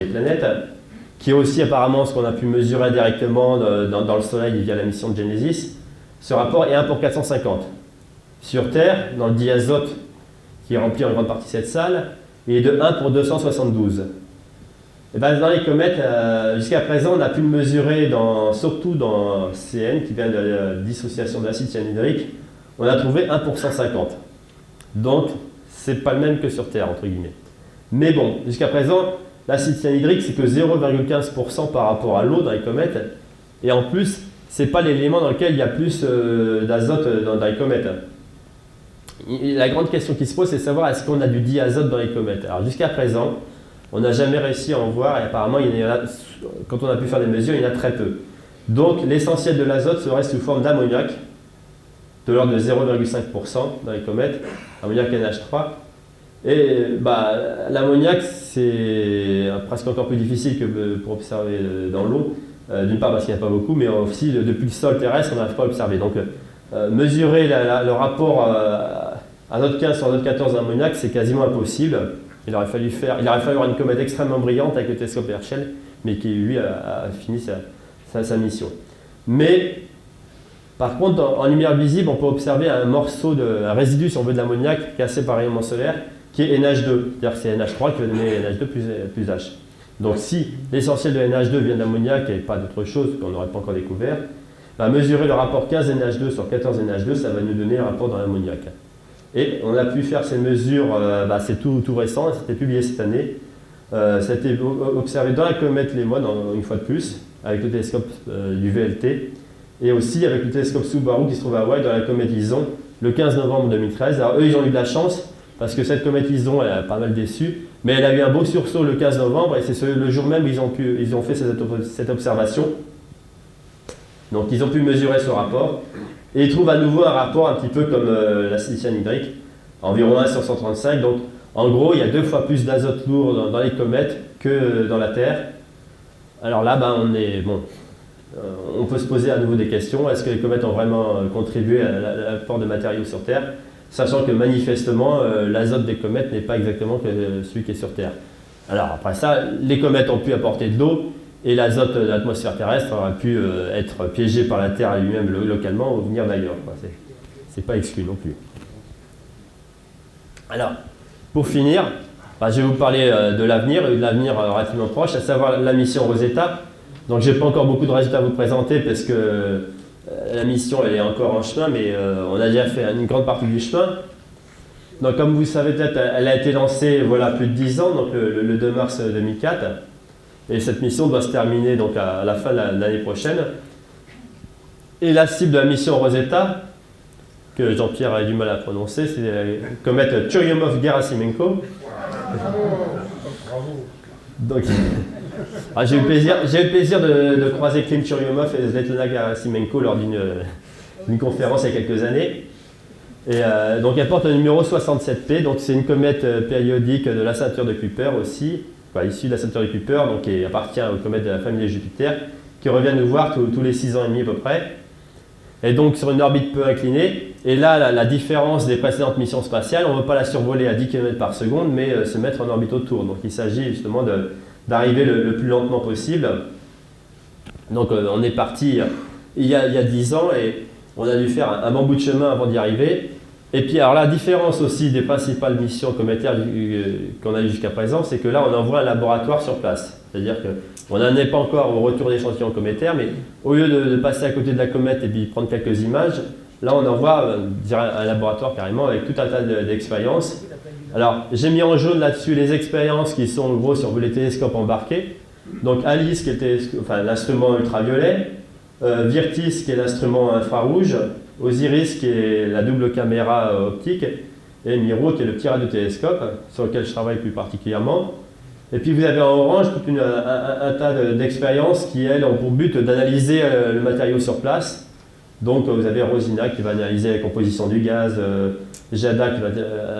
les planètes, qui est aussi apparemment ce qu'on a pu mesurer directement dans le Soleil via la mission de Genesis. Ce rapport est 1 pour 450. Sur Terre, dans le diazote qui remplit en grande partie cette salle, il est de 1 pour 272. Et ben dans les comètes, jusqu'à présent, on a pu le mesurer surtout dans CN, qui vient de la dissociation de l'acide cyanhydrique, on a trouvé 1 pour 150. Donc, c'est pas le même que sur Terre, entre guillemets. Mais bon, jusqu'à présent, l'acide cyanhydrique, c'est que 0,15% par rapport à l'eau dans les comètes. Et en plus, c'est pas l'élément dans lequel il y a plus d'azote dans les comètes. La grande question qui se pose, c'est de savoir est-ce qu'on a du diazote dans les comètes. Alors jusqu'à présent, on n'a jamais réussi à en voir et apparemment, quand on a pu faire des mesures, il y en a très peu. Donc l'essentiel de l'azote serait sous forme d'ammoniac, de l'ordre de 0,5% dans les comètes, ammoniac NH3. Et l'ammoniac, c'est presque encore plus difficile que pour observer dans l'eau, d'une part parce qu'il n'y en a pas beaucoup, mais aussi depuis le sol terrestre, on n'arrive pas à observer. Donc mesurer le rapport azote 15 sur azote 14 d'ammoniac, c'est quasiment impossible. Il aurait fallu avoir une comète extrêmement brillante avec le télescope Herschel, mais qui lui a fini sa mission. Mais par contre, en lumière visible, on peut observer un résidu, si on veut, de l'ammoniac cassé par rayonnement solaire, qui est NH2. C'est-à-dire que c'est NH3 qui va donner NH2 plus H. Donc si l'essentiel de NH2 vient de l'ammoniac et pas d'autre chose qu'on n'aurait pas encore découvert, mesurer le rapport 15 NH2 sur 14 NH2, ça va nous donner un rapport dans l'ammoniac. Et on a pu faire ces mesures, c'est tout récent, c'était publié cette année. Ça a été observé dans la comète Lemon, une fois de plus, avec le télescope du VLT, et aussi avec le télescope Subaru qui se trouve à Hawaï dans la comète Lison, le 15 novembre 2013. Alors eux, ils ont eu de la chance, parce que cette comète Lison, elle a pas mal déçu, mais elle a eu un beau sursaut le 15 novembre, et c'est le jour même où ils ont fait cette observation. Donc ils ont pu mesurer ce rapport, et ils trouvent à nouveau un rapport un petit peu comme l'acide cyanhydrique, environ 1 sur 135. Donc en gros, il y a 2 fois plus d'azote lourd dans les comètes que dans la Terre. Alors là, on peut se poser à nouveau des questions. Est-ce que les comètes ont vraiment contribué à l'apport de matériaux sur Terre, sachant que manifestement, l'azote des comètes n'est pas exactement que celui qui est sur Terre. Alors après ça, les comètes ont pu apporter de l'eau, et l'azote de l'atmosphère terrestre aurait pu être piégé par la Terre lui-même localement ou venir d'ailleurs. C'est pas exclu non plus. Alors, pour finir, je vais vous parler de l'avenir, et de l'avenir relativement proche, à savoir la mission Rosetta. Donc j'ai pas encore beaucoup de résultats à vous présenter parce que la mission elle est encore en chemin, mais on a déjà fait une grande partie du chemin. Donc comme vous le savez peut-être, elle a été lancée plus de 10 ans, donc le 2 mars 2004. Et cette mission doit se terminer donc à la fin de l'année prochaine. Et la cible de la mission Rosetta, que Jean-Pierre a eu du mal à prononcer, c'est la comète Churyumov-Gerasimenko. Donc, j'ai eu le plaisir de croiser Klim Churyumov et Svetlana Gerasimenko lors d'une conférence il y a quelques années. Et donc elle porte le numéro 67P, donc c'est une comète périodique de la ceinture de Kuiper aussi, issue de la ceinture de Kuiper, donc qui appartient aux comètes de la famille de Jupiter, qui revient nous voir tous les 6 ans et demi à peu près. Et donc sur une orbite peu inclinée. Et là, la différence des précédentes missions spatiales, on ne veut pas la survoler à 10 km par seconde, mais se mettre en orbite autour. Donc il s'agit justement d'arriver le plus lentement possible. Donc on est parti il y a 10 ans et on a dû faire un bon bout de chemin avant d'y arriver. Et puis alors la différence aussi des principales missions cométaires qu'on a eues jusqu'à présent, c'est que là on envoie un laboratoire sur place. C'est-à-dire qu'on n'en est pas encore au retour d'échantillons cométaires, mais au lieu de passer à côté de la comète et puis prendre quelques images, là on envoie un laboratoire carrément avec tout un tas d'expériences. Alors j'ai mis en jaune là-dessus les expériences qui sont en gros sur les télescopes embarqués. Donc ALICE qui est l'instrument ultraviolet, Virtis qui est l'instrument infrarouge, Osiris qui est la double caméra optique, et Miro qui est le petit radiotélescope sur lequel je travaille plus particulièrement. Et puis vous avez en orange tout un tas d'expériences qui, elles, ont pour but d'analyser le matériau sur place. Donc vous avez Rosina qui va analyser la composition du gaz, Jada qui va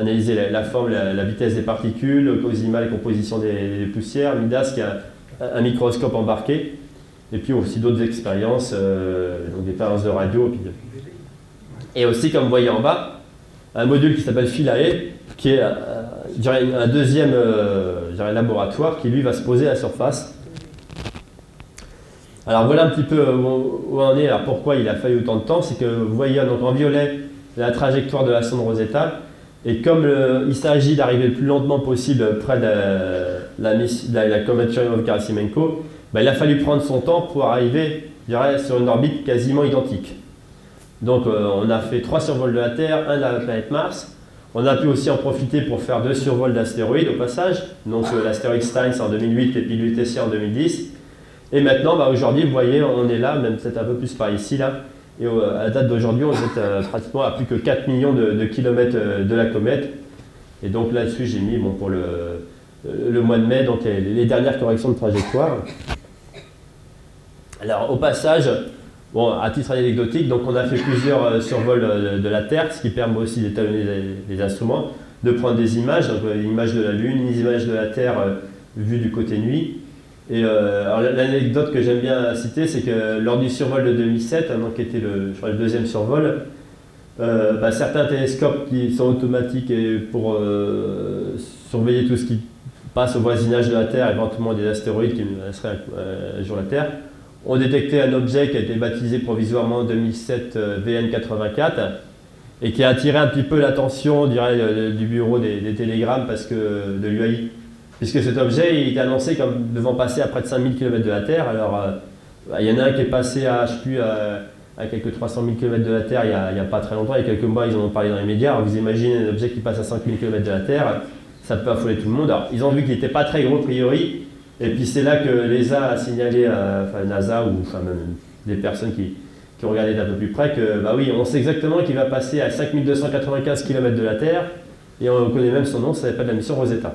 analyser la forme, la vitesse des particules, Cosima la composition des poussières, Midas qui a un microscope embarqué, et puis aussi d'autres expériences, donc des expériences de radio. Et aussi, comme vous voyez en bas, un module qui s'appelle Philae, qui est je dirais, un deuxième je dirais, laboratoire qui lui va se poser à la surface. Alors voilà un petit peu où on est, alors pourquoi il a fallu autant de temps, c'est que vous voyez donc en violet la trajectoire de la sonde Rosetta, et comme il s'agit d'arriver le plus lentement possible près de la comète Churyumov-Gerasimenko, ben, il a fallu prendre son temps pour arriver, je dirais, sur une orbite quasiment identique. Donc on a fait 3 survols de la Terre, 1 de la planète Mars. On a pu aussi en profiter pour faire 2 survols d'astéroïdes au passage, donc l'astéroïde Steins en 2008 et puis Lutetia en 2010. Et maintenant, bah, aujourd'hui, vous voyez, on est là, même peut-être un peu plus par ici, là. Et à la date d'aujourd'hui, on est pratiquement à plus que 4 millions de kilomètres de la comète. Et donc là-dessus, j'ai mis bon, pour le mois de mai, donc les dernières corrections de trajectoire. Alors au passage, bon, à titre anecdotique, donc on a fait plusieurs survols de la Terre, ce qui permet aussi d'étalonner les instruments, de prendre des images, donc une image de la Lune, une image de la Terre vue du côté nuit. Et l'anecdote que j'aime bien citer, c'est que lors du survol de 2007, donc qui était je crois, le deuxième survol, certains télescopes qui sont automatiques et pour surveiller tout ce qui passe au voisinage de la Terre, éventuellement des astéroïdes qui seraient un jour la Terre, ont détecté un objet qui a été baptisé provisoirement en 2007 VN84 et qui a attiré un petit peu l'attention du bureau des télégrammes de l'UAI. Puisque cet objet il est annoncé comme devant passer à près de 5000 km de la Terre. Alors, il y en a un qui est passé à quelques 300 000 km de la Terre il n'y a pas très longtemps, il y a quelques mois, ils en ont parlé dans les médias. Alors, vous imaginez un objet qui passe à 5000 km de la Terre, ça peut affoler tout le monde. Alors, ils ont vu qu'il n'était pas très gros a priori, et puis c'est là que l'ESA a signalé, NASA ou même des personnes qui ont regardé d'un peu plus près, que bah oui, on sait exactement qu'il va passer à 5295 km de la Terre, et on connaît même son nom, ça s'appelle la mission Rosetta.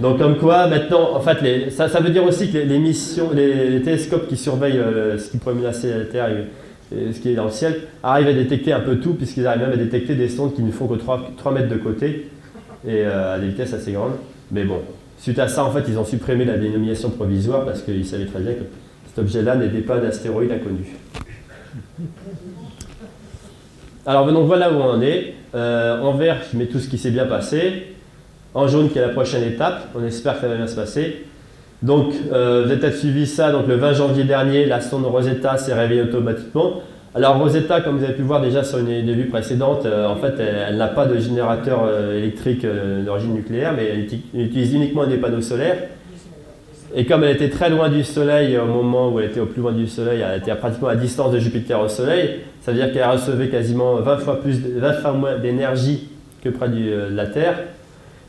Donc comme quoi, maintenant, en fait, ça veut dire aussi que les télescopes qui surveillent ce qui pourrait menacer la Terre et ce qui est dans le ciel, arrivent à détecter un peu tout, puisqu'ils arrivent même à détecter des sondes qui ne font que 3 mètres de côté, et à des vitesses assez grandes. Mais bon, suite à ça, en fait, ils ont supprimé la dénomination provisoire, parce qu'ils savaient très bien que cet objet-là n'était pas un astéroïde inconnu. Alors donc voilà où on en est. En vert, je mets tout ce qui s'est bien passé. En jaune, qui est la prochaine étape, on espère que ça va bien se passer. Donc, vous avez peut-être suivi ça, donc le 20 janvier dernier, la sonde Rosetta s'est réveillée automatiquement. Alors Rosetta, comme vous avez pu le voir déjà sur une des vues précédentes, en fait, elle n'a pas de générateur électrique d'origine nucléaire, mais elle utilise uniquement des panneaux solaires. Et comme elle était très loin du Soleil, au moment où elle était au plus loin du Soleil, elle était pratiquement à distance de Jupiter au Soleil, ça veut dire qu'elle recevait quasiment 20 fois moins d'énergie que près de la Terre.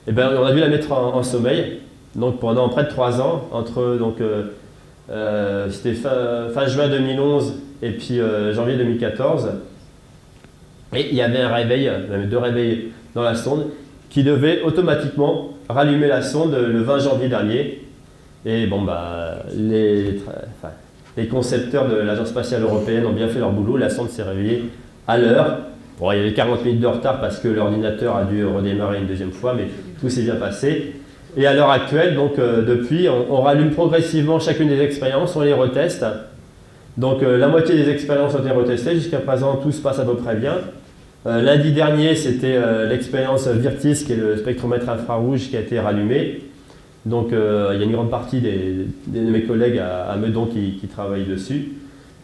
Et ben, on a dû la mettre en sommeil, donc pendant près de 3 ans, entre c'était fin juin 2011 et puis janvier 2014. Et il y avait un réveil, même 2 réveils dans la sonde, qui devait automatiquement rallumer la sonde le 20 janvier dernier. Et bon, les concepteurs de l'Agence spatiale européenne ont bien fait leur boulot, la sonde s'est réveillée à l'heure. Bon, il y avait 40 minutes de retard parce que l'ordinateur a dû redémarrer une deuxième fois, mais tout s'est bien passé. Et à l'heure actuelle, donc depuis, on rallume progressivement chacune des expériences, on les reteste. Donc la moitié des expériences ont été retestées, jusqu'à présent tout se passe à peu près bien. Lundi dernier, c'était l'expérience Virtis, qui est le spectromètre infrarouge, qui a été rallumé. Donc il y a une grande partie de mes collègues à Meudon qui travaillent dessus.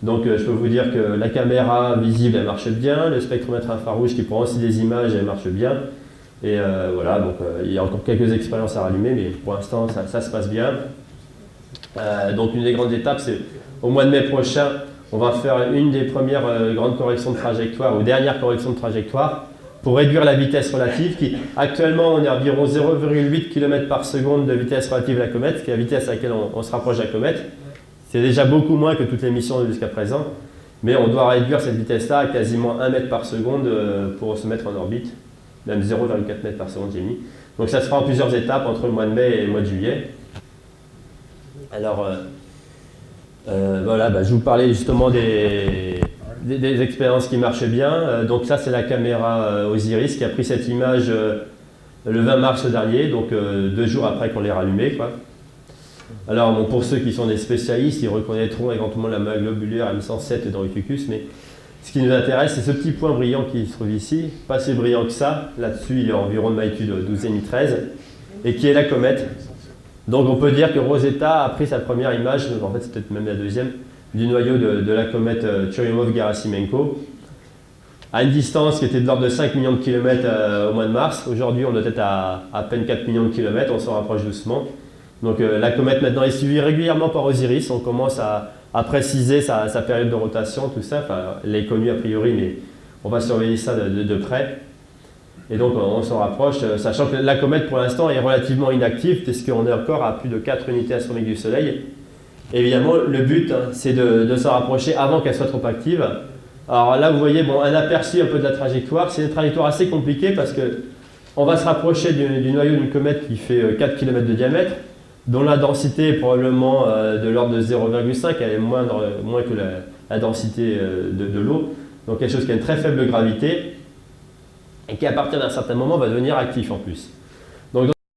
Donc je peux vous dire que la caméra visible elle marche bien, le spectromètre infrarouge qui prend aussi des images elle marche bien. Et voilà, donc il y a encore quelques expériences à rallumer, mais pour l'instant ça se passe bien. Donc une des grandes étapes, c'est au mois de mai prochain, on va faire une des premières grandes corrections de trajectoire ou dernières corrections de trajectoire pour réduire la vitesse relative qui actuellement on est à environ 0,8 km par seconde de vitesse relative de la comète, qui est la vitesse à laquelle on se rapproche de la comète. C'est déjà beaucoup moins que toutes les missions jusqu'à présent, mais on doit réduire cette vitesse-là à quasiment 1 mètre par seconde pour se mettre en orbite, même 0,4 mètres par seconde j'ai mis. Donc ça se fera en plusieurs étapes entre le mois de mai et le mois de juillet. Alors voilà, je vous parlais justement des expériences qui marchent bien. Donc ça c'est la caméra Osiris qui a pris cette image le 20 mars dernier, donc 2 jours après qu'on l'ait rallumée, quoi. Alors bon, pour ceux qui sont des spécialistes, ils reconnaîtront éventuellement la main globulaire M107 dans Uticus, mais Ce qui nous intéresse, c'est ce petit point brillant qui se trouve ici, pas si brillant que ça, là-dessus il est environ de magnitude 12,5-13, et qui est la comète. Donc on peut dire que Rosetta a pris sa première image, en fait c'est peut-être même la deuxième, du noyau de la comète Churyumov-Gerasimenko, à une distance qui était de l'ordre de 5 millions de kilomètres au mois de mars. Aujourd'hui on doit être à peine 4 millions de kilomètres, on s'en rapproche doucement. Donc la comète maintenant est suivie régulièrement par Osiris, on commence à préciser sa période de rotation, tout ça. Enfin, elle est connue a priori, mais on va surveiller ça de près. Et donc on s'en rapproche, sachant que la comète pour l'instant est relativement inactive, puisqu'on est encore à plus de 4 unités astronomiques du Soleil. Évidemment, le but, c'est de s'en rapprocher avant qu'elle soit trop active. Alors là, vous voyez un aperçu un peu de la trajectoire. C'est une trajectoire assez compliquée parce qu'on va se rapprocher du noyau d'une comète qui fait 4 km de diamètre, dont la densité est probablement de l'ordre de 0,5, elle est moins que la densité de l'eau, donc quelque chose qui a une très faible gravité et qui à partir d'un certain moment va devenir actif en plus.